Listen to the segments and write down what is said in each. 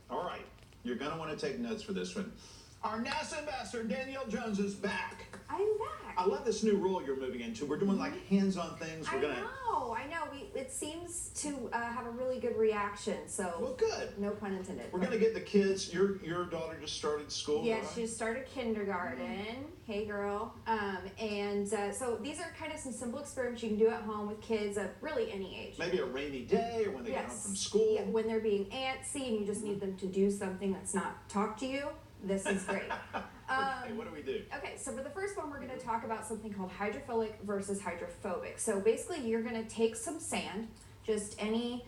All right, you're going to want to take notes for this one. Our NASA ambassador, Danielle Jones, is back. I'm back. I love this new role you're moving into. We're doing like hands-on things. I know. It seems to have a really good reaction. So well, good. No pun intended. We're gonna get the kids. Your daughter just started school. Yeah, right? she just started kindergarten. Hey, girl. So these are kind of some simple experiments you can do at home with kids of really any age. Maybe a rainy day or when they get home from school. Yeah, when they're being antsy and you just need them to do something that's not talk to you. This is great. Okay, what do we do? Okay, so for the first one, we're going to talk about something called hydrophilic versus hydrophobic. So basically, you're going to take some sand, just any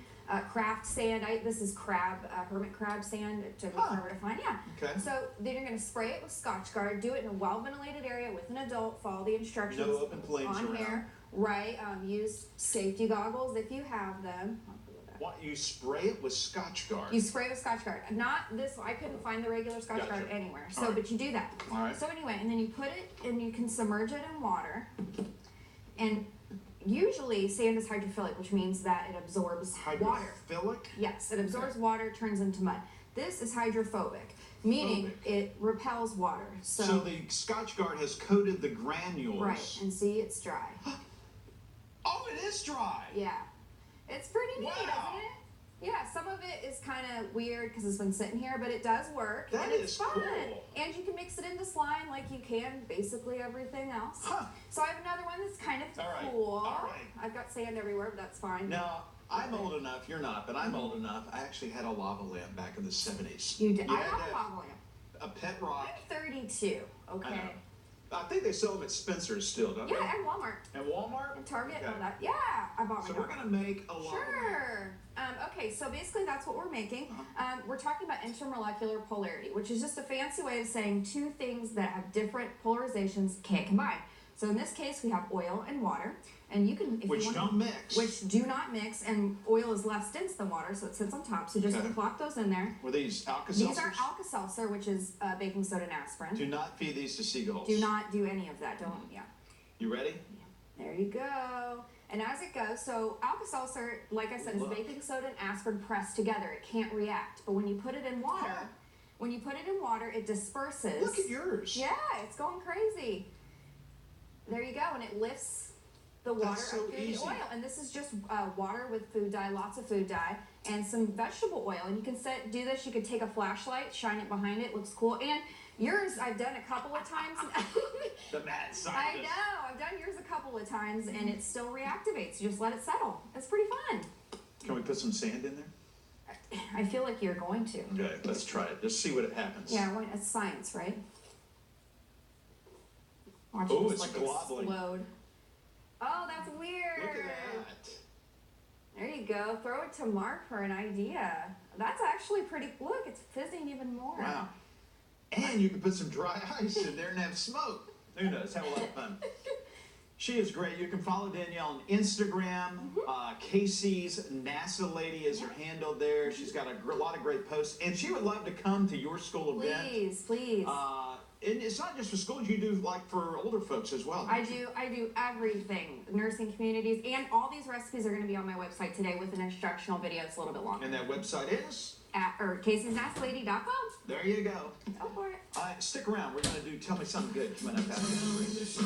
craft sand. This is hermit crab sand. It took me forever to find. Yeah. Okay. So then you're going to spray it with Scotch Guard. Do it in a well-ventilated area with an adult. Follow the instructions. No open flames on around. here. Right. Use safety goggles if you have them. What, you spray it with Scotch Guard? You spray with Scotch Guard. Not this one. I couldn't find the regular Scotch Guard anywhere. So, right. But you do that. All right. So anyway, and then you put it, and you can submerge it in water. And usually sand is hydrophilic, which means that it absorbs water. Hydrophilic? Yes, it absorbs water, turns into mud. This is hydrophobic, meaning it repels water. So the Scotch Guard has coated the granules. Right, and see, it's dry. Oh, it is dry. Yeah. It's pretty neat, wow. isn't it? Yeah, some of it is kind of weird because it's been sitting here, but it does work. That and is it's fun. cool. And you can mix it into slime like you can basically everything else. Huh. So I have another one that's kind of cool. All right. I've got sand everywhere, but that's fine. Now, I'm old enough, you're not, but I'm old enough. I actually had a lava lamp back in the 70s. You did. You I had have to- a lava lamp. A pet rock. I'm 32, okay? I think they sell them at Spencer's still, don't they? Yeah, and Walmart. And Walmart? And Target Okay. and all that. Yeah, I bought my So we're going to make a lava lamp. Sure. Okay, so basically that's what we're making. We're talking about intermolecular polarity, which is just a fancy way of saying two things that have different polarizations can't combine. So in this case, we have oil and water, and you can, if Which you want, don't mix. which do not mix, and oil is less dense than water, so it sits on top. So just plop those in there. Were these Alka-Seltzers? These are Alka-Seltzer, which is baking soda and aspirin. Do not feed these to seagulls. Do not do any of that. Don't. Yeah. You ready? There you go. And as it goes, so Alka-Seltzer, like I said, is baking soda and aspirin pressed together. It can't react. But when you put it in water, it disperses. Look at yours. Yeah, it's going crazy. There you go, and it lifts the water That's so up through easy. the oil. And this is just water with food dye, lots of food dye, and some vegetable oil. And you can do this. You could take a flashlight, shine it behind it. Looks cool. And yours, I've done a couple of times. The mad scientist. I know. I've done yours a couple of times, and it still reactivates. You just let it settle. It's pretty fun. Can we put some sand in there? I feel like you're going to. Okay, let's try it. Just see what happens. Yeah, it's science, right? Watch Oh, it it's just globbling. explode. Oh, that's weird. Look at that. There you go. Throw it to Mark for an idea. That's actually pretty. Look, it's fizzing even more. Wow. And you can put some dry ice in there and have smoke. Who knows? Have a lot of fun. She is great. You can follow Danielle on Instagram. Casey's NASA Lady is her handle there. She's got a lot of great posts. And she would love to come to your school event. Please. And it's not just for schools. You do like for older folks as well. I do everything. Nursing communities. And all these recipes are going to be on my website today with an instructional video. It's a little bit longer. And that website is? Casey'sNastLady.com. There you go. Go for it. All right, stick around. We're going to do Tell Me Something Good coming up after this.